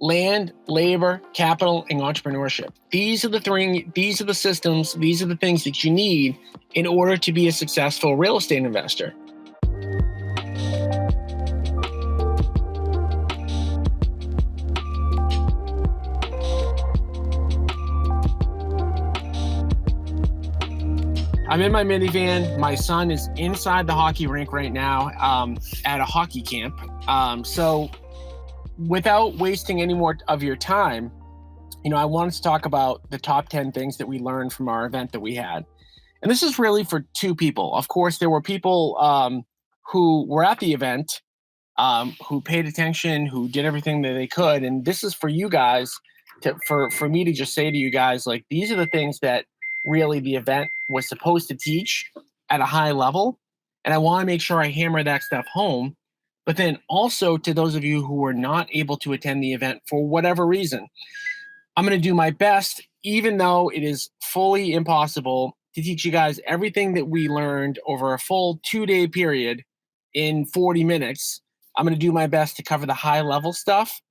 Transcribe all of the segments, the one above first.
land, labor, capital, and entrepreneurship. These are the systems, these are the things that you need in order to be a successful real estate investor. I'm in my minivan. My son is inside the hockey rink right now at a hockey camp. So without wasting any more of your time, I wanted to talk about the top 10 things that we learned from our event that we had. And this is really for two people. Of course, there were people who were at the event, who paid attention, who did everything that they could. And this is for you guys, for me to just say to you guys, like, these are the things that really the event was supposed to teach at a high level. And I want to make sure I hammer that stuff home. But then also to those of you who were not able to attend the event for whatever reason, I'm going to do my best, even though it is fully impossible, to teach you guys everything that we learned over a full 2-day period in 40 minutes. I'm going to do my best to cover the high level stuff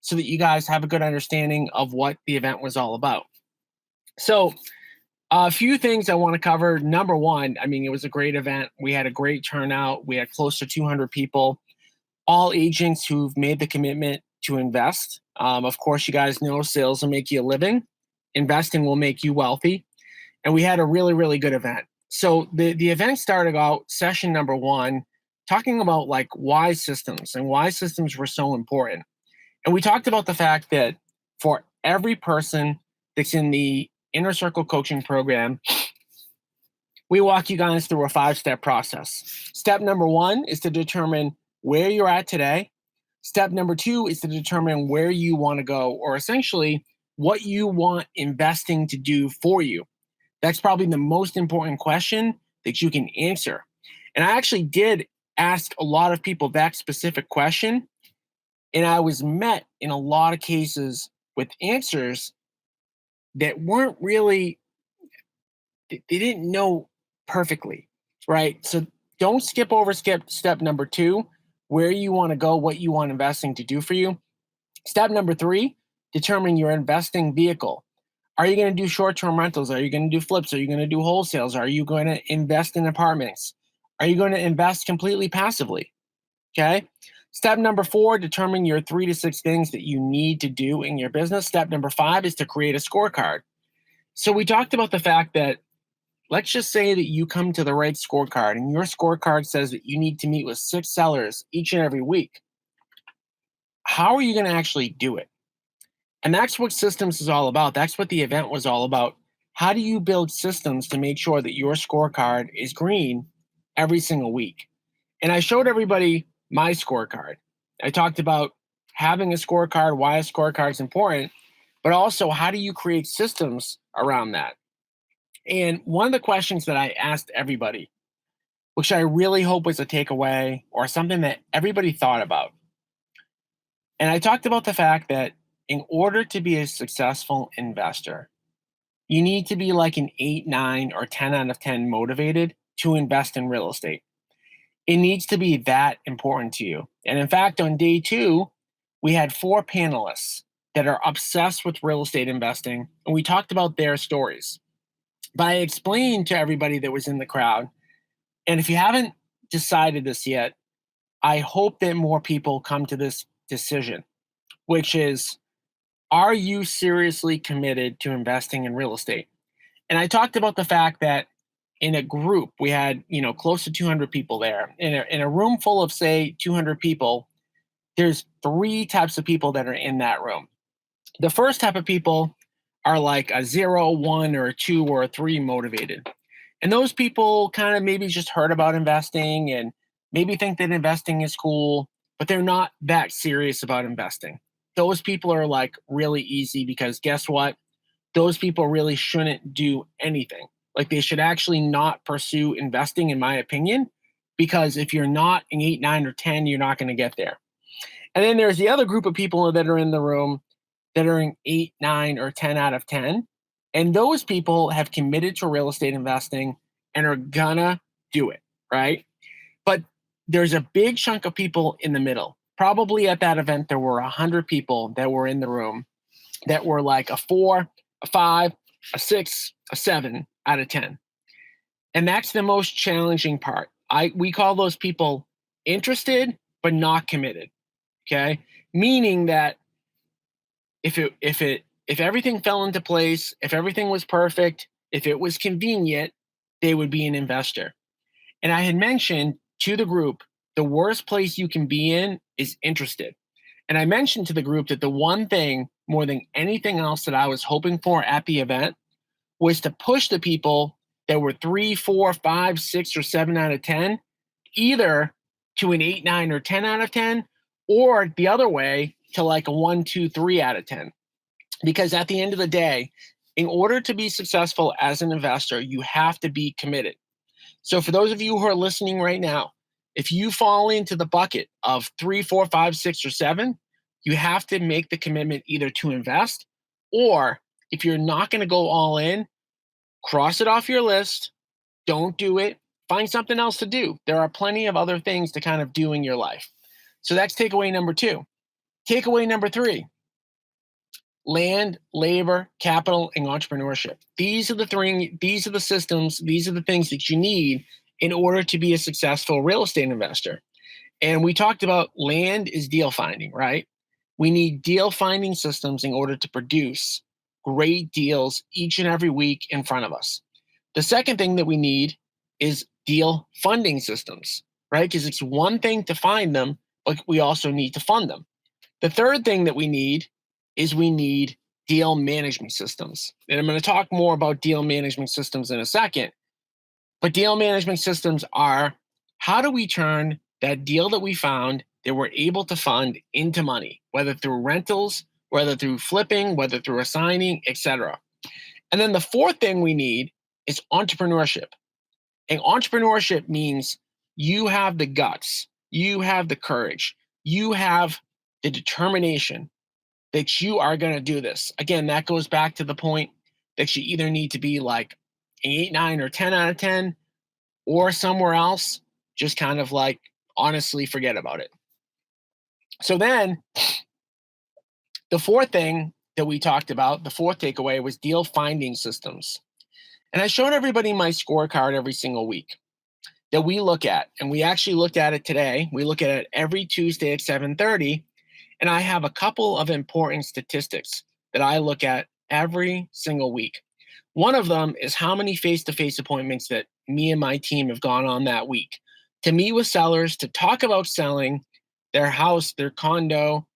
so that you guys have a good understanding of what the event was all about. So a few things I want to cover. Number one, it was a great event. We had a great turnout. We had close to 200 people, all agents who've made the commitment to invest. Of course, you guys know sales will make you a living. Investing will make you wealthy. And we had a really, really good event. So the event started out, session number one, talking about like why systems and why systems were so important. And we talked about the fact that for every person that's in the Inner Circle coaching program, we walk you guys through a 5-step process. Step number one is to determine where you're at today. Step number two is to determine where you want to go, or essentially what you want investing to do for you. That's probably the most important question that you can answer. And I actually did ask a lot of people that specific question, and I was met in a lot of cases with answers that weren't really, they didn't know perfectly, right? So don't skip over step number two, where you want to go, what you want investing to do for you. Step number three, determine your investing vehicle. Are you going to do short-term rentals? Are you going to do flips? Are you going to do wholesales? Are you going to invest in apartments? Are you going to invest completely passively? Okay. Step number four, determine your 3 to 6 things that you need to do in your business. Step number 5 is to create a scorecard. So we talked about the fact that, let's just say that you come to the right scorecard and your scorecard says that you need to meet with 6 sellers each and every week. How are you going to actually do it? And that's what systems is all about. That's what the event was all about. How do you build systems to make sure that your scorecard is green every single week? And I showed everybody my scorecard. I talked about having a scorecard, why a scorecard is important, but also how do you create systems around that? And one of the questions that I asked everybody, which I really hope was a takeaway or something that everybody thought about. And I talked about the fact that in order to be a successful investor, you need to be like an 8, 9, or 10 out of 10 motivated to invest in real estate. It needs to be that important to you. And in fact, on day 2, we had 4 panelists that are obsessed with real estate investing, and we talked about their stories. But I explained to everybody that was in the crowd, and if you haven't decided this yet, I hope that more people come to this decision, which is, are you seriously committed to investing in real estate? And I talked about the fact that in a group, we had, close to 200 people there. In a room full of, say, 200 people, there's 3 types of people that are in that room. The first type of people are like a 0, 1, or a 2, or a 3 motivated. And those people kind of maybe just heard about investing and maybe think that investing is cool, but they're not that serious about investing. Those people are like really easy, because guess what? Those people really shouldn't do anything. Like, they should actually not pursue investing, in my opinion, because if you're not an 8, 9, or 10, you're not going to get there. And then there's the other group of people that are in the room that are in 8, 9, or 10 out of 10. And those people have committed to real estate investing and are gonna do it, right? But there's a big chunk of people in the middle. Probably at that event, there were 100 people that were in the room that were like a 4, a 5, a 6, a 7 out of 10. And that's the most challenging part. We call those people interested but not committed. Okay? Meaning that if everything fell into place, if everything was perfect, if it was convenient, they would be an investor. And I had mentioned to the group, the worst place you can be in is interested. And I mentioned to the group that the one thing more than anything else that I was hoping for at the event was to push the people that were 3, 4, 5, 6, or 7 out of 10, either to an 8, 9, or 10 out of 10, or the other way to like a 1, 2, 3 out of 10. Because at the end of the day, in order to be successful as an investor, you have to be committed. So for those of you who are listening right now, if you fall into the bucket of 3, 4, 5, 6, or 7, you have to make the commitment either to invest, or if you're not going to go all in, cross it off your list. Don't do it. Find something else to do. There are plenty of other things to kind of do in your life. So that's takeaway number 2. Takeaway number 3: land, labor, capital, and entrepreneurship. These are the systems, these are the things that you need in order to be a successful real estate investor. And we talked about land is deal finding, right? We need deal finding systems in order to produce great deals each and every week in front of us. The second thing that we need is deal funding systems, right? Because it's one thing to find them, but we also need to fund them. The third thing that we need is we need deal management systems. And I'm going to talk more about deal management systems in a second. But deal management systems are, how do we turn that deal that we found that we're able to fund into money, whether through rentals, whether through flipping, whether through assigning, etc. And then the fourth thing we need is entrepreneurship. And entrepreneurship means you have the guts, you have the courage, you have the determination that you are going to do this. Again, that goes back to the point that you either need to be like an 8, 9, or 10 out of 10, or somewhere else, just kind of like honestly forget about it. So then the fourth thing that we talked about, the fourth takeaway, was deal finding systems. And I showed everybody my scorecard every single week that we look at. And we actually looked at it today. We look at it every Tuesday at 7:30. And I have a couple of important statistics that I look at every single week. One of them is how many face-to-face appointments that me and my team have gone on that week to meet with sellers, to talk about selling their house, their condo,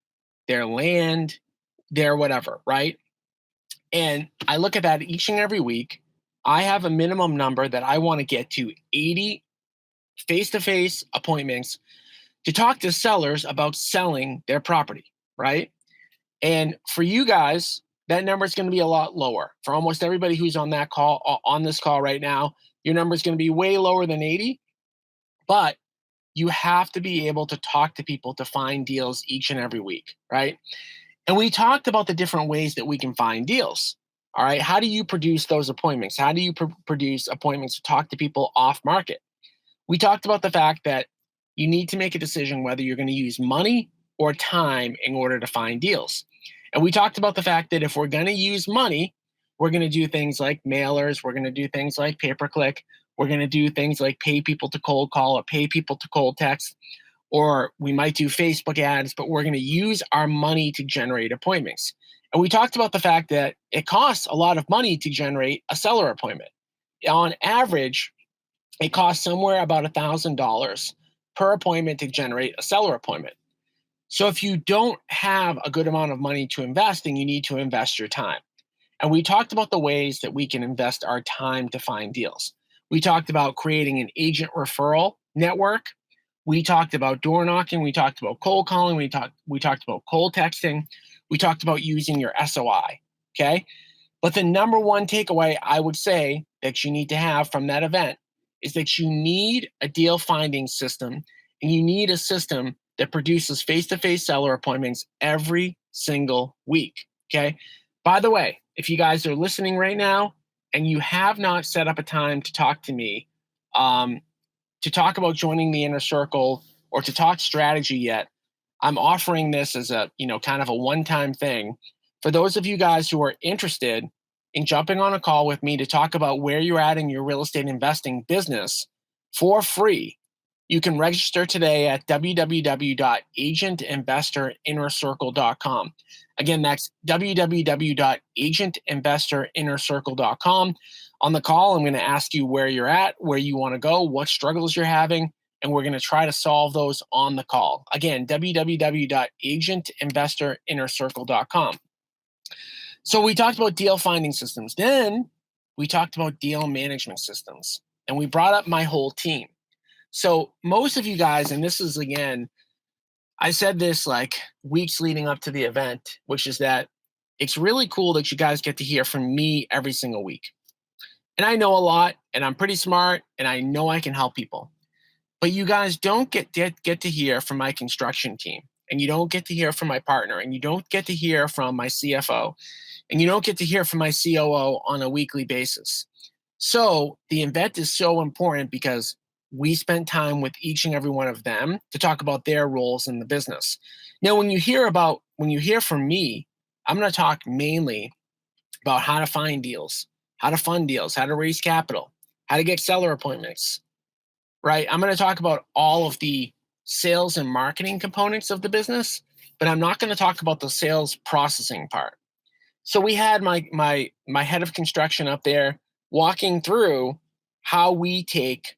their land, their whatever, right? And I look at that each and every week. I have a minimum number that I want to get to 80 face-to-face appointments to talk to sellers about selling their property, right? And for you guys, that number is going to be a lot lower. For almost everybody who's on that call, on this call right now, your number is going to be way lower than 80. But you have to be able to talk to people to find deals each and every week, right? And we talked about the different ways that we can find deals. All right. How do you produce those appointments? How do you produce appointments to talk to people off market? We talked about the fact that you need to make a decision whether you're going to use money or time in order to find deals. And we talked about the fact that if we're going to use money, we're going to do things like mailers, we're going to do things like pay-per-click, we're going to do things like pay people to cold call or pay people to cold text, or we might do Facebook ads, but we're going to use our money to generate appointments. And we talked about the fact that it costs a lot of money to generate a seller appointment. On average, it costs somewhere about $1,000 per appointment to generate a seller appointment. So if you don't have a good amount of money to invest, then you need to invest your time. And we talked about the ways that we can invest our time to find deals. We talked about creating an agent referral network. We talked about door knocking. We talked about cold calling. We talked about cold texting. We talked about using your SOI. Okay. But the number one takeaway I would say that you need to have from that event is that you need a deal finding system, and you need a system that produces face-to-face seller appointments every single week. Okay. By the way, if you guys are listening right now and you have not set up a time to talk to me, to talk about joining the inner circle or to talk strategy yet, I'm offering this as a, kind of a one-time thing for those of you guys who are interested in jumping on a call with me to talk about where you're at in your real estate investing business for free. You can register today at www.agentinvestorinnercircle.com. Again, that's www.agentinvestorinnercircle.com. On the call, I'm going to ask you where you're at, where you want to go, what struggles you're having, and we're going to try to solve those on the call. Again, www.agentinvestorinnercircle.com. So we talked about deal finding systems. Then we talked about deal management systems, and we brought up my whole team. So most of you guys, and this is again, I said this like weeks leading up to the event, which is that it's really cool that you guys get to hear from me every single week. And I know a lot, and I'm pretty smart, and I know I can help people. But you guys don't get to hear from my construction team, and you don't get to hear from my partner, and you don't get to hear from my CFO, and you don't get to hear from my COO on a weekly basis. So the event is so important because we spent time with each and every one of them to talk about their roles in the business. Now, when you hear from me, I'm going to talk mainly about how to find deals, how to fund deals, how to raise capital, how to get seller appointments, right? I'm going to talk about all of the sales and marketing components of the business, but I'm not going to talk about the sales processing part. So we had my head of construction up there walking through how we take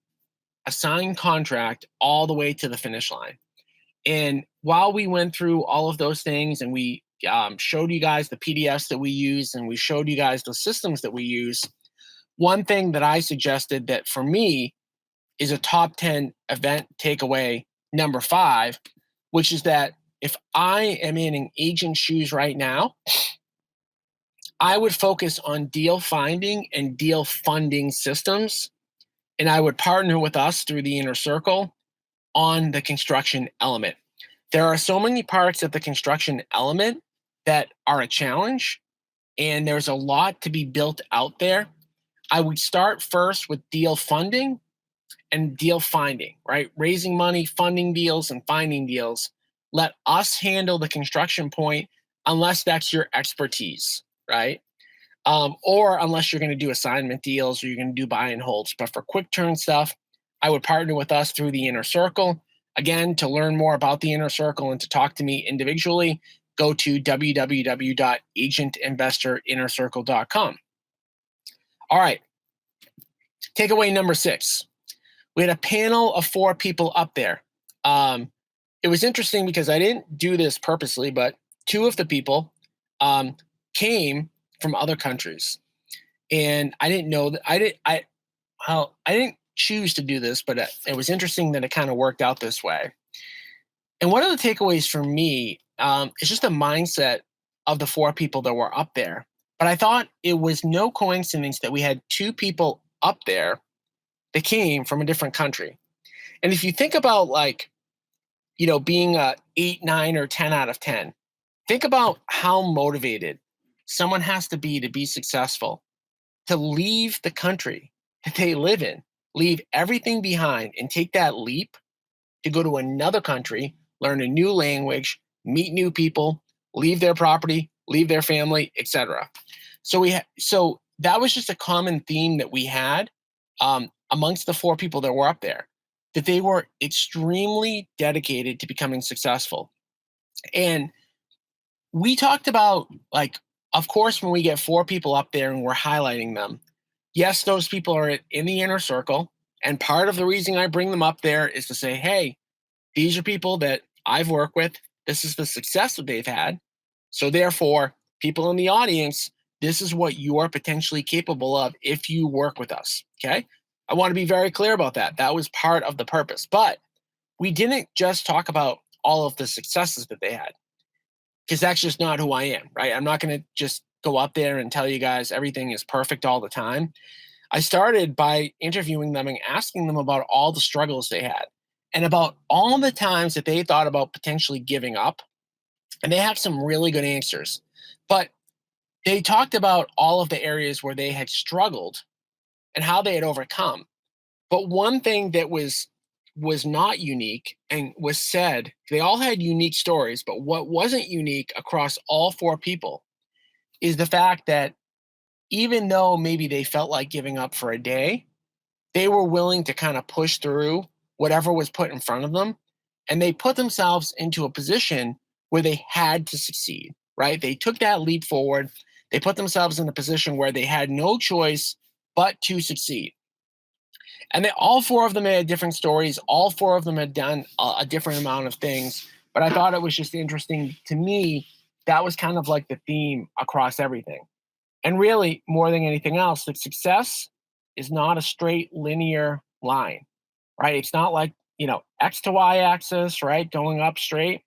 a signed contract all the way to the finish line. And while we went through all of those things and we showed you guys the PDFs that we use and we showed you guys the systems that we use, one thing that I suggested that for me is a top 10 event takeaway number 5, which is that if I am in an agent's shoes right now, I would focus on deal finding and deal funding systems, and I would partner with us through the inner circle on the construction element. There are so many parts of the construction element that are a challenge, and there's a lot to be built out there. I would start first with deal funding and deal finding, right? Raising money, funding deals, and finding deals. Let us handle the construction point unless that's your expertise, right? Or unless you're going to do assignment deals or you're going to do buy and holds. But for quick turn stuff, I would partner with us through the inner circle. Again, to learn more about the inner circle and to talk to me individually, go to www.agentinvestorinnercircle.com. All right. Takeaway number 6. We had a panel of 4 people up there. It was interesting because I didn't do this purposely, but 2 of the people came from other countries, and I didn't know that I didn't choose to do this, but it was interesting that it kind of worked out this way. And one of the takeaways for me is just the mindset of the 4 people that were up there. But I thought it was no coincidence that we had 2 people up there that came from a different country. And if you think about being a 8, 9, or 10 out of 10, think about how motivated someone has to be successful, to leave the country that they live in, leave everything behind and take that leap to go to another country, learn a new language, meet new people, leave their property, leave their family, etc. So that was just a common theme that we had amongst the 4 people that were up there, that they were extremely dedicated to becoming successful. And we talked about, of course, when we get 4 people up there and we're highlighting them, yes, those people are in the inner circle. And part of the reason I bring them up there is to say, hey, these are people that I've worked with. This is the success that they've had. So therefore, people in the audience, this is what you are potentially capable of if you work with us, okay? I want to be very clear about that. That was part of the purpose. But we didn't just talk about all of the successes that they had, because that's just not who I am, right? I'm not going to just go up there and tell you guys everything is perfect all the time. I started by interviewing them and asking them about all the struggles they had and about all the times that they thought about potentially giving up. And they have some really good answers. But they talked about all of the areas where they had struggled and how they had overcome. But one thing that was was not unique and was said, they all had unique stories, but what wasn't unique across all four people is the fact that even though maybe they felt like giving up for a day, they were willing to kind of push through whatever was put in front of them. And they put themselves into a position where they had to succeed, right? They took that leap forward. They put themselves in a position where they had no choice but to succeed. And all four of them had different stories. All four of them had done a different amount of things. But I thought it was just interesting to me. That was kind of like the theme across everything. And really, more than anything else, that success is not a straight linear line, right? It's not like, X to Y axis, right? Going up straight.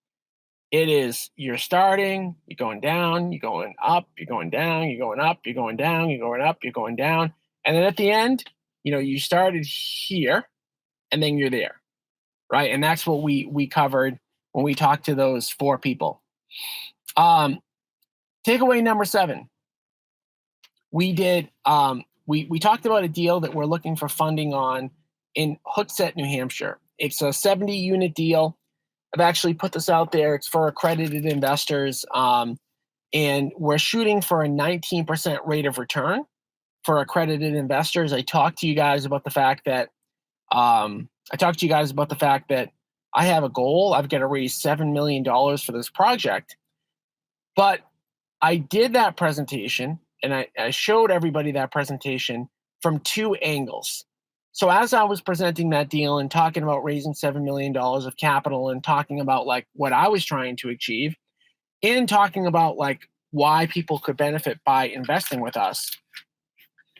It is you're starting, you're going down, you're going up, you're going down, you're going up, you're going down, you're going up, you're going down. And then at the end, you started here and then you're there, right? And that's what we covered when we talked to those four people. Takeaway number 7. We did we talked about a deal that we're looking for funding on in Hooksett, New Hampshire. It's a 70 unit deal. I've actually put this out there. It's for accredited investors, and we're shooting for a 19% rate of return for accredited investors. I talked to you guys about the fact that I have a goal. I've got to raise $7 million for this project, but I did that presentation and I showed everybody that presentation from 2 angles. So as I was presenting that deal and talking about raising $7 million of capital and talking about like what I was trying to achieve and talking about like why people could benefit by investing with us,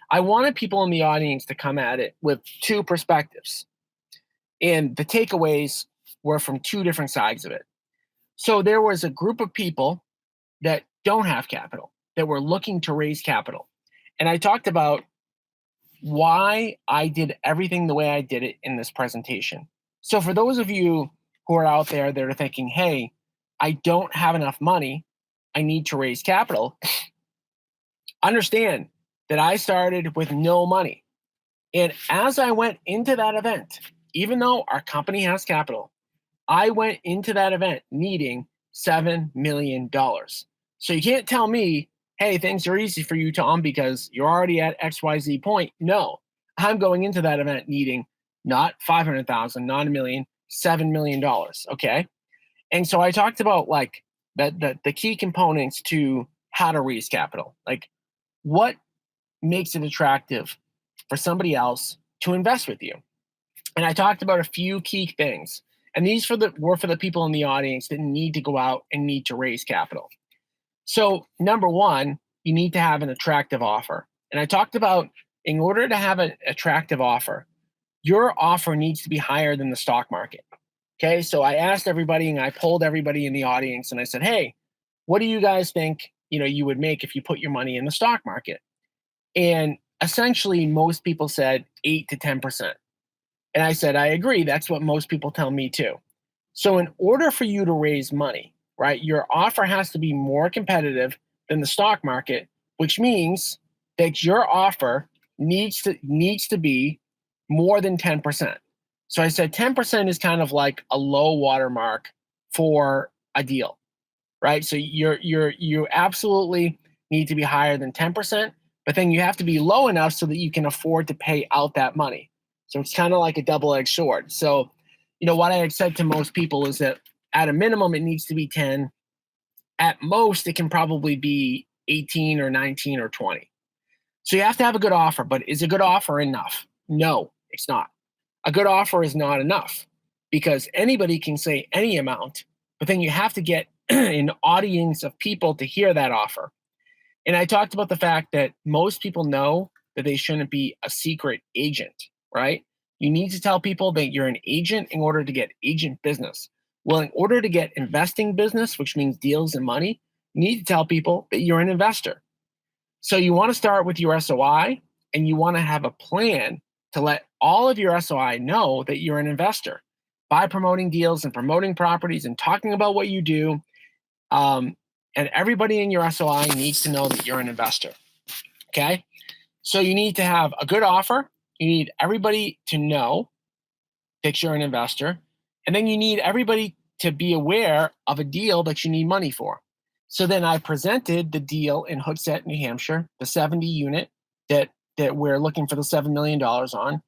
I wanted people in the audience to come at it with 2 perspectives. And the takeaways were from 2 different sides of it. So there was a group of people that don't have capital, that were looking to raise capital. And I talked about why I did everything the way I did it in this presentation. So for those of you who are out there that are thinking, hey, I don't have enough money, I need to raise capital, understand that I started with no money. And as I went into that event, even though our company has capital, I went into that event needing $7 million. So you can't tell me, hey, things are easy for you, Tom, because you're already at XYZ point. No, I'm going into that event needing not 500,000, not a million, $7 million. Okay. And so I talked about like the key components to how to raise capital, like what makes it attractive for somebody else to invest with you. And I talked about a few key things. And these were for the people in the audience that need to go out and need to raise capital. So number 1, you need to have an attractive offer. And I talked about in order to have an attractive offer, your offer needs to be higher than the stock market. Okay, so I asked everybody and I polled everybody in the audience and I said, hey, what do you guys think you would make if you put your money in the stock market? And essentially most people said 8 to 10%. And I said, I agree. That's what most people tell me too. So in order for you to raise money, right, your offer has to be more competitive than the stock market, which means that your offer needs to be more than 10%. So I said 10% is kind of like a low watermark for a deal, right? So you absolutely need to be higher than 10%, but then you have to be low enough so that you can afford to pay out that money. So it's kind of like a double-edged sword. So, what I had said to most people is that at a minimum, it needs to be 10. At most, it can probably be 18 or 19 or 20. So you have to have a good offer, but is a good offer enough? No, it's not. A good offer is not enough because anybody can say any amount, but then you have to get an audience of people to hear that offer. And I talked about the fact that most people know that they shouldn't be a secret agent, right? You need to tell people that you're an agent in order to get agent business. Well, in order to get investing business, which means deals and money, you need to tell people that you're an investor. So you want to start with your SOI and you want to have a plan to let all of your SOI know that you're an investor by promoting deals and promoting properties and talking about what you do. And everybody in your SOI needs to know that you're an investor. Okay. So you need to have a good offer. You need everybody to know picture an investor, and then you need everybody to be aware of a deal that you need money for. So then I presented the deal in Hooksett, New Hampshire, the 70 unit that we're looking for the $7 million on.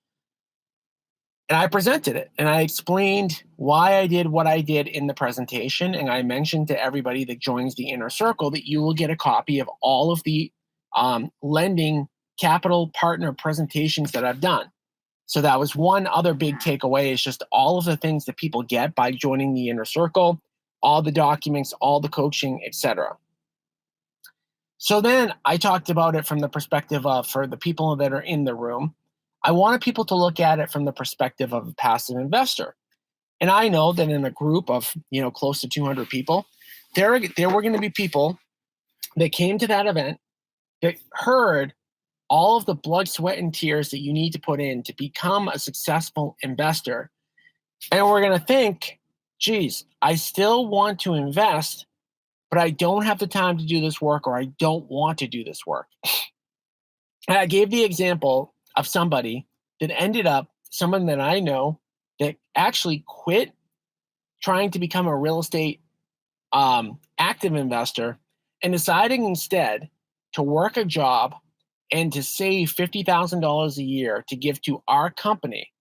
And I presented it and I explained why I did what I did in the presentation. And I mentioned to everybody that joins the inner circle that you will get a copy of all of the lending capital partner presentations that I've done. So that was one other big takeaway, is just all of the things that people get by joining the inner circle, all the documents, all the coaching, etc. So then I talked about it from the perspective of, for the people that are in the room, I wanted people to look at it from the perspective of a passive investor. And I know that in a group of, close to 200 people, there were going to be people that came to that event that heard all of the blood, sweat, and tears that you need to put in to become a successful investor. And we're going to think, geez, I still want to invest, but I don't have the time to do this work, or I don't want to do this work. And I gave the example of somebody that ended up, someone that I know that actually quit trying to become a real estate active investor and deciding instead to work a job and to save $50,000 a year to give to our company,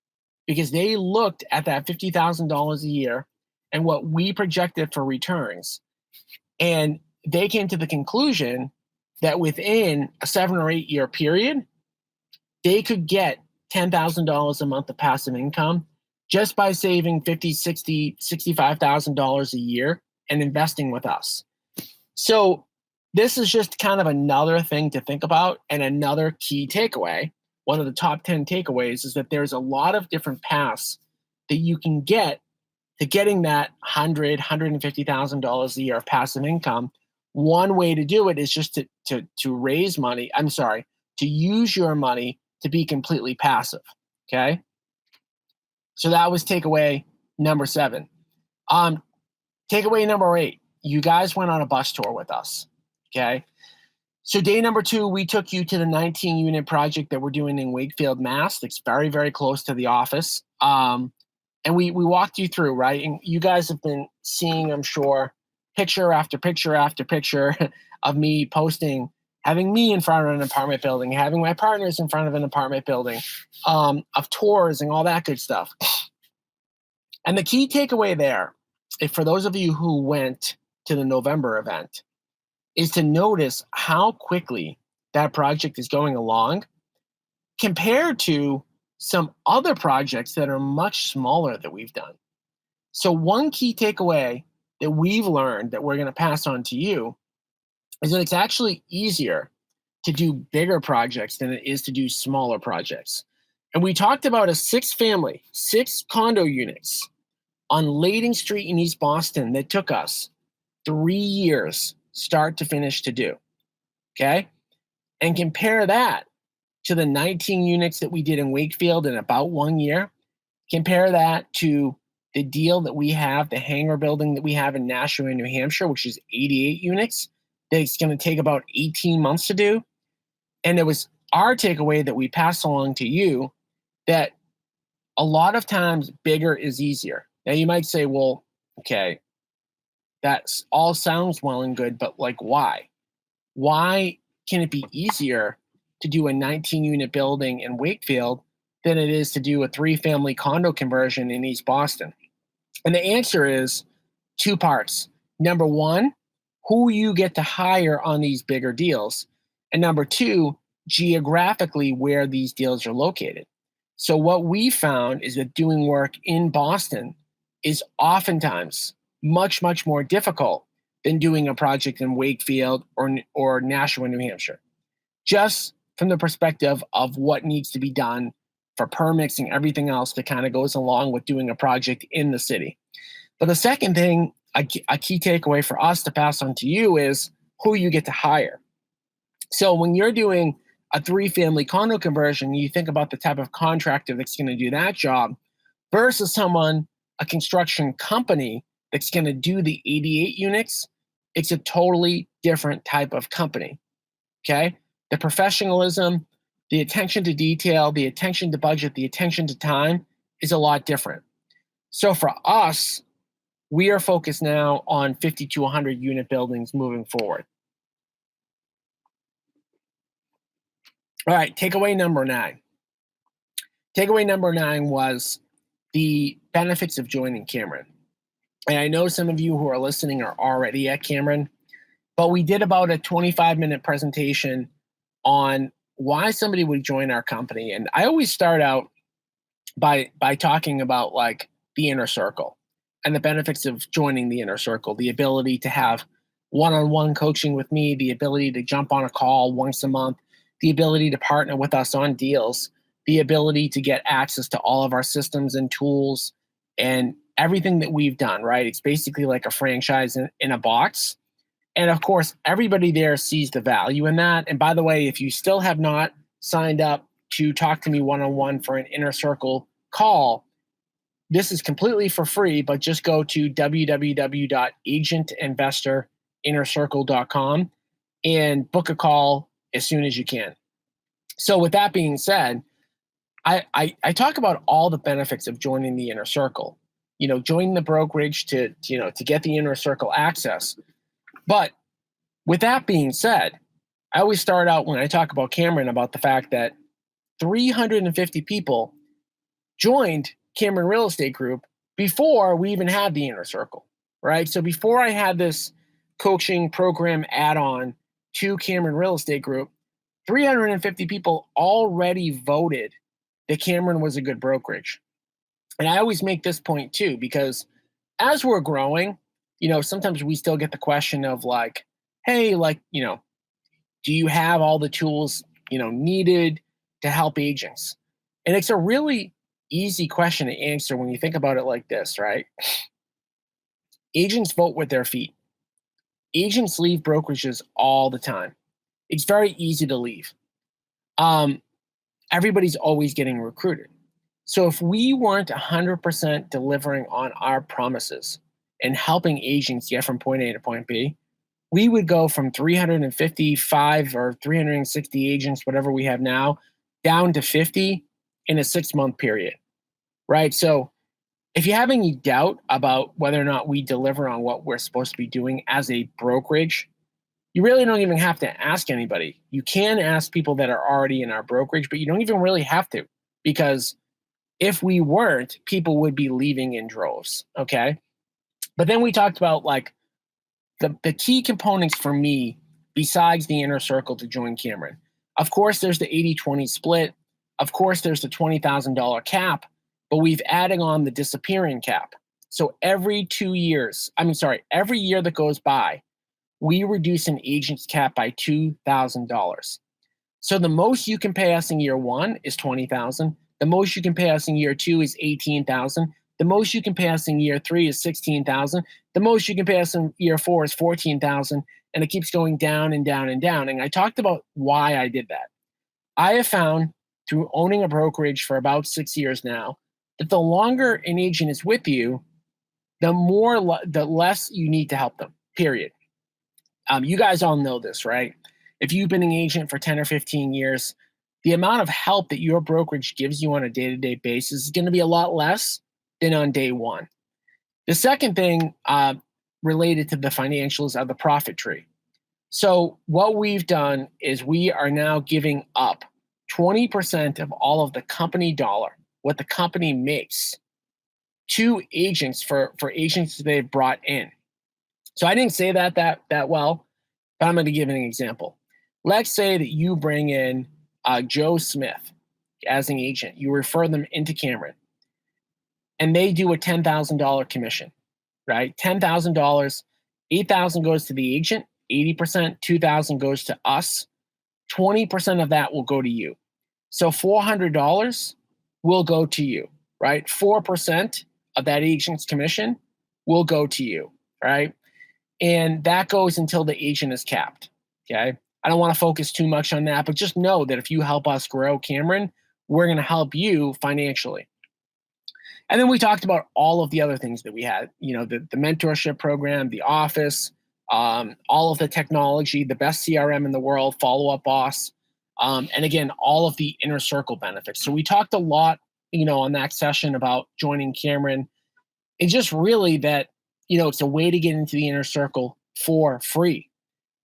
because they looked at that $50,000 a year and what we projected for returns. And they came to the conclusion that within a 7 or 8 year period, they could get $10,000 a month of passive income just by saving $50,000, $60,000, $65,000 a year and investing with us. So this is just kind of another thing to think about, and another key takeaway. One of the top 10 takeaways is that there's a lot of different paths that you can get to getting that $100,000, $150,000 a year of passive income. One way to do it is just to raise money. To use your money to be completely passive. Okay. So that was takeaway number 7. Takeaway number 8, you guys went on a bus tour with us. Okay. So day number 2, we took you to the 19 unit project that we're doing in Wakefield, Mass. It's very, very close to the office. And we walked you through, right? And you guys have been seeing, I'm sure, picture after picture after picture of me posting, having me in front of an apartment building, having my partners in front of an apartment building, of tours and all that good stuff. And the key takeaway there, for those of you who went to the November event, is to notice how quickly that project is going along compared to some other projects that are much smaller that we've done. So one key takeaway that we've learned that we're going to pass on to you is that it's actually easier to do bigger projects than it is to do smaller projects. And we talked about a 6 condo units on Lading Street in East Boston that took us 3 years start to finish to do. Okay. And compare that to the 19 units that we did in Wakefield in about 1 year. Compare that to the deal that we have, the hangar building that we have in Nashua, New Hampshire, which is 88 units, that it's going to take about 18 months to do. And it was our takeaway that we passed along to you, that a lot of times bigger is easier. Now you might say, well, okay, that all sounds well and good, but like why? Why can it be easier to do a 19 unit building in Wakefield than it is to do a 3-family condo conversion in East Boston? And the answer is 2 parts. Number 1, who you get to hire on these bigger deals. And number 2, geographically where these deals are located. So what we found is that doing work in Boston is oftentimes much, much more difficult than doing a project in Wakefield or Nashua, New Hampshire. Just from the perspective of what needs to be done for permits and everything else that kind of goes along with doing a project in the city. But the second thing, a key takeaway for us to pass on to you, is who you get to hire. So when you're doing a 3-family condo conversion, you think about the type of contractor that's going to do that job versus a construction company that's going to do the 88 units. It's a totally different type of company. Okay. The professionalism, the attention to detail, the attention to budget, the attention to time is a lot different. So for us, we are focused now on 50 to 100 unit buildings moving forward. All right, takeaway number 9. Takeaway number 9 was the benefits of joining Cameron. And I know some of you who are listening are already at Cameron, but we did about a 25-minute presentation on why somebody would join our company. And I always start out by talking about like the inner circle and the benefits of joining the inner circle, the ability to have one-on-one coaching with me, the ability to jump on a call once a month, the ability to partner with us on deals, the ability to get access to all of our systems and tools and everything that we've done, right? It's basically like a franchise in a box. And of course, everybody there sees the value in that. And by the way, if you still have not signed up to talk to me one-on-one for an inner circle call, this is completely for free, but just go to www.agentinvestorinnercircle.com and book a call as soon as you can. So with that being said, I talk about all the benefits of joining the inner circle. Joining the brokerage to get the inner circle access. But with that being said, I always start out when I talk about Cameron about the fact that 350 people joined Cameron Real Estate Group before we even had the inner circle, right? So before I had this coaching program add-on to Cameron Real Estate Group, 350 people already voted that Cameron was a good brokerage. And I always make this point too, because as we're growing, sometimes we still get the question of like, hey, do you have all the tools, needed to help agents? And it's a really easy question to answer when you think about it like this, right? Agents vote with their feet. Agents leave brokerages all the time. It's very easy to leave. Everybody's always getting recruited. So if we weren't 100% delivering on our promises and helping agents get from point A to point B, we would go from 355 or 360 agents, whatever we have now, down to 50 in a 6-month period, right? So if you have any doubt about whether or not we deliver on what we're supposed to be doing as a brokerage, you really don't even have to ask anybody. You can ask people that are already in our brokerage, but you don't even really have to, because if we weren't, people would be leaving in droves, okay? But then we talked about like the key components for me besides the inner circle to join Cameron. Of course, there's the 80-20 split. Of course, there's the $20,000 cap, but we've added on the disappearing cap. So every year that goes by, we reduce an agent's cap by $2,000. So the most you can pay us in year 1 is $20,000. The most you can pay us in year 2 is $18,000. The most you can pay us in year 3 is $16,000. The most you can pay us in year 4 is $14,000, and it keeps going down and down and down. And I talked about why I did that. I have found through owning a brokerage for about 6 years now that the longer an agent is with you, the less you need to help them. Period. You guys all know this, right? If you've been an agent for 10 or 15 years, the amount of help that your brokerage gives you on a day-to-day basis is going to be a lot less than on day one. The second thing related to the financials are the profit tree. So what we've done is we are now giving up 20% of all of the company dollar, what the company makes, to agents for agents they've brought in. So I didn't say that well, but I'm going to give an example. Let's say that you bring in Joe Smith as an agent. You refer them into Cameron, and they do a $10,000 commission, right? $10,000, $8,000 goes to the agent, 80%, $2,000 goes to us, 20% of that will go to you. So $400 will go to you, right? 4% of that agent's commission will go to you, right? And that goes until the agent is capped, okay? I don't want to focus too much on that, but just know that if you help us grow Cameron, we're going to help you financially. And then we talked about all of the other things that we had, the mentorship program, the office, all of the technology, the best CRM in the world, Follow Up Boss, and again, all of the inner circle benefits. So we talked a lot on that session about joining Cameron, it's just really that, it's a way to get into the inner circle for free.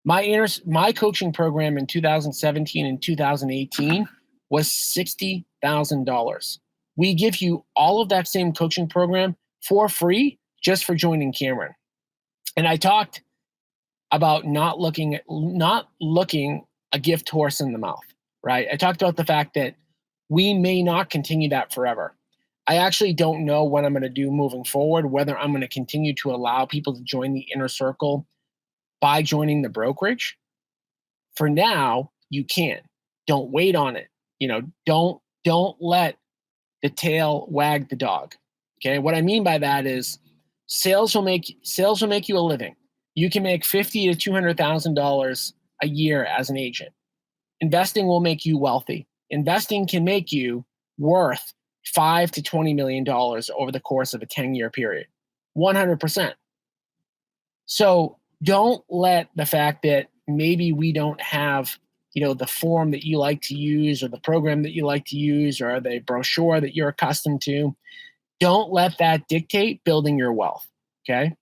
My coaching program in 2017 and 2018 was $60,000. We give you all of that same coaching program for free just for joining Cameron. And I talked about not looking a gift horse in the mouth, right? I talked about the fact that we may not continue that forever. I actually don't know what I'm going to do moving forward, whether I'm going to continue to allow people to join the inner circle by joining the brokerage. For now, you can. Don't wait on it. Don't let the tail wag the dog. Okay? What I mean by that is sales will make you a living. You can make $50,000 to $200,000 a year as an agent. Investing will make you wealthy. Investing can make you worth $5 to $20 million over the course of a 10-year period. 100%. So don't let the fact that maybe we don't have, the form that you like to use or the program that you like to use or the brochure that you're accustomed to, don't let that dictate building your wealth, okay?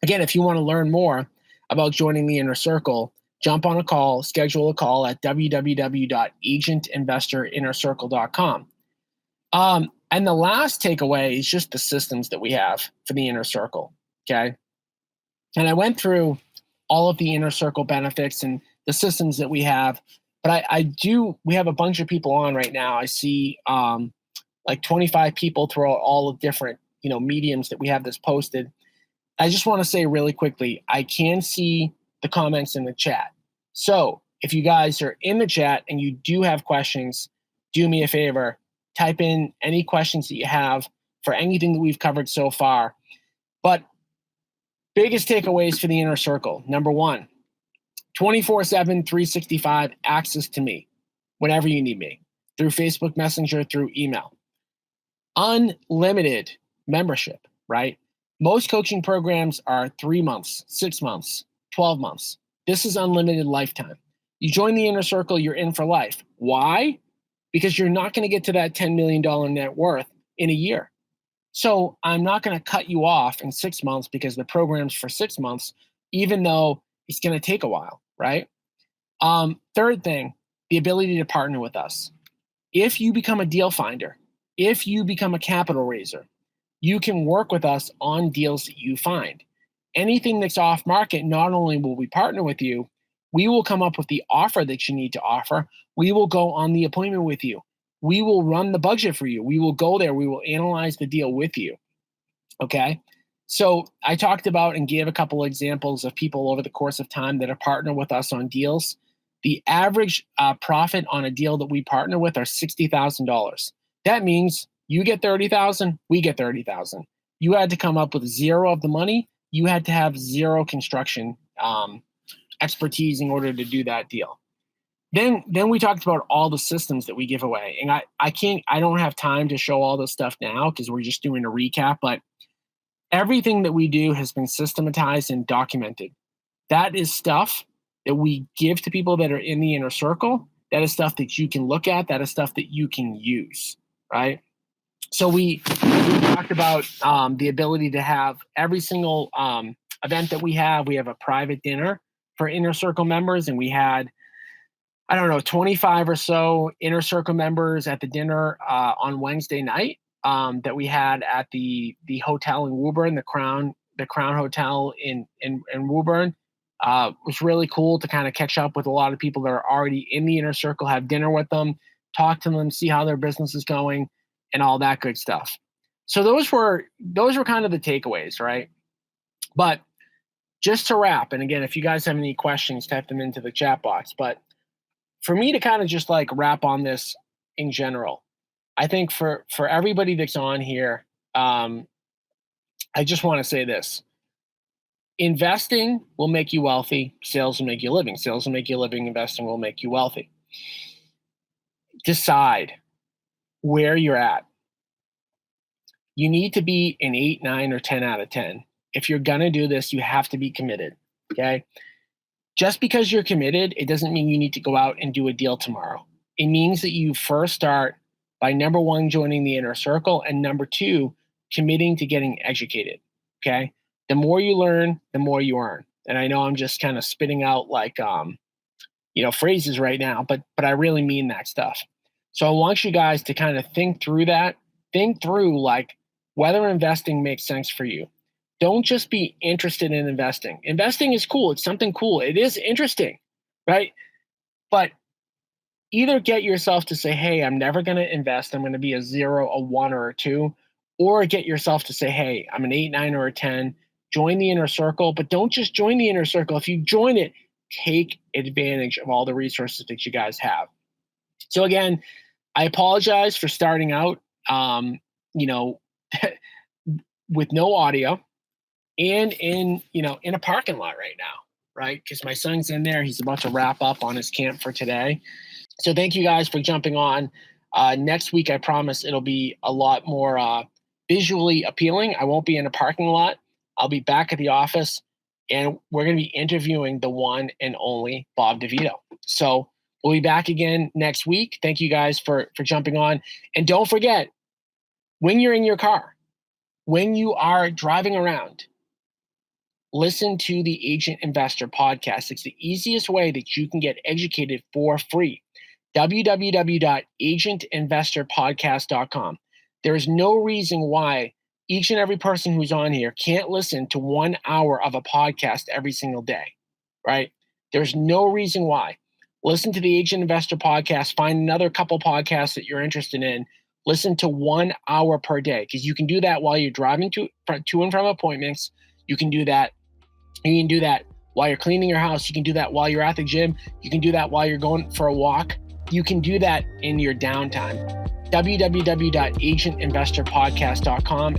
Again, if you want to learn more about joining the inner circle, jump on a call, schedule a call at www.agentinvestorinnercircle.com. And the last takeaway is just the systems that we have for the inner circle, okay? And I went through all of the inner circle benefits and the systems that we have, but we have a bunch of people on right now. I see like 25 people throughout all the different, mediums that we have this posted. I just want to say really quickly, I can see the comments in the chat. So if you guys are in the chat and you do have questions, do me a favor, type in any questions that you have for anything that we've covered so far. But biggest takeaways for the inner circle. Number one, 24/7, 365 access to me whenever you need me through Facebook Messenger, through email. Unlimited membership, right? Most coaching programs are 3 months, 6 months, 12 months. This is unlimited lifetime. You join the inner circle, you're in for life. Why? Because you're not going to get to that $10 million net worth in a year. So I'm not going to cut you off in 6 months because the program's for 6 months, even though it's going to take a while, right? Third thing, the ability to partner with us. If you become a deal finder, if you become a capital raiser, you can work with us on deals that you find. Anything that's off market, not only will we partner with you, we will come up with the offer that you need to offer. We will go on the appointment with you. We will run the budget for you. We will go there. We will analyze the deal with you. Okay? So I talked about and gave a couple examples of people over the course of time that have partnered with us on deals. The average profit on a deal that we partner with are $60,000. That means you get $30,000, we get $30,000. You had to come up with zero of the money. You had to have zero construction expertise in order to do that deal. Then we talked about all the systems that we give away. And I don't have time to show all this stuff now because we're just doing a recap, but everything that we do has been systematized and documented. That is stuff that we give to people that are in the inner circle. That is stuff that you can look at. That is stuff that you can use, right? So we talked about the ability to have every single event that we have a private dinner for inner circle members. And we had, 25 or so inner circle members at the dinner on Wednesday night that we had at the hotel in Woburn, the Crown Hotel in Woburn. It was really cool to kind of catch up with a lot of people that are already in the inner circle, have dinner with them, talk to them, see how their business is going, and all that good stuff. So those were kind of the takeaways, right? But just to wrap, and again, if you guys have any questions, type them into the chat box. But for me to kind of just like wrap on this in general, I think for everybody that's on here, I just want to say this. Investing will make you wealthy. Sales will make you a living. Sales will make you a living. Investing will make you wealthy. Decide where you're at. You need to be an 8, 9, or 10 out of 10. If you're going to do this, you have to be committed, okay? Just because you're committed, it doesn't mean you need to go out and do a deal tomorrow. It means that you first start by number one, joining the inner circle, and number two, committing to getting educated. Okay. The more you learn, the more you earn. And I know I'm just kind of spitting out like, phrases right now, but I really mean that stuff. So I want you guys to kind of think through that. Think through like whether investing makes sense for you. Don't just be interested in investing. Investing is cool. It's something cool. It is interesting, right? But either get yourself to say, hey, I'm never going to invest. I'm going to be a 0, a 1, or a 2. Or get yourself to say, hey, I'm an 8, 9, or a 10. Join the inner circle. But don't just join the inner circle. If you join it, take advantage of all the resources that you guys have. So again, I apologize for starting out, with no audio and in a parking lot right now, right? Because my son's in there. He's about to wrap up on his camp for today. So thank you guys for jumping on. Next week, I promise it'll be a lot more visually appealing. I won't be in a parking lot. I'll be back at the office, and we're going to be interviewing the one and only Bob DeVito. So we'll be back again next week. Thank you guys for jumping on. And don't forget, when you're in your car, when you are driving around, listen to the Agent Investor podcast. It's the easiest way that you can get educated for free. www.agentinvestorpodcast.com. There is no reason why each and every person who's on here can't listen to 1 hour of a podcast every single day, right? There's no reason why. Listen to the Agent Investor podcast. Find another couple podcasts that you're interested in. Listen to 1 hour per day, because you can do that while you're driving to and from appointments. You can do that. You can do that while you're cleaning your house. You can do that while you're at the gym. You can do that while you're going for a walk. You can do that in your downtime. www.agentinvestorpodcast.com.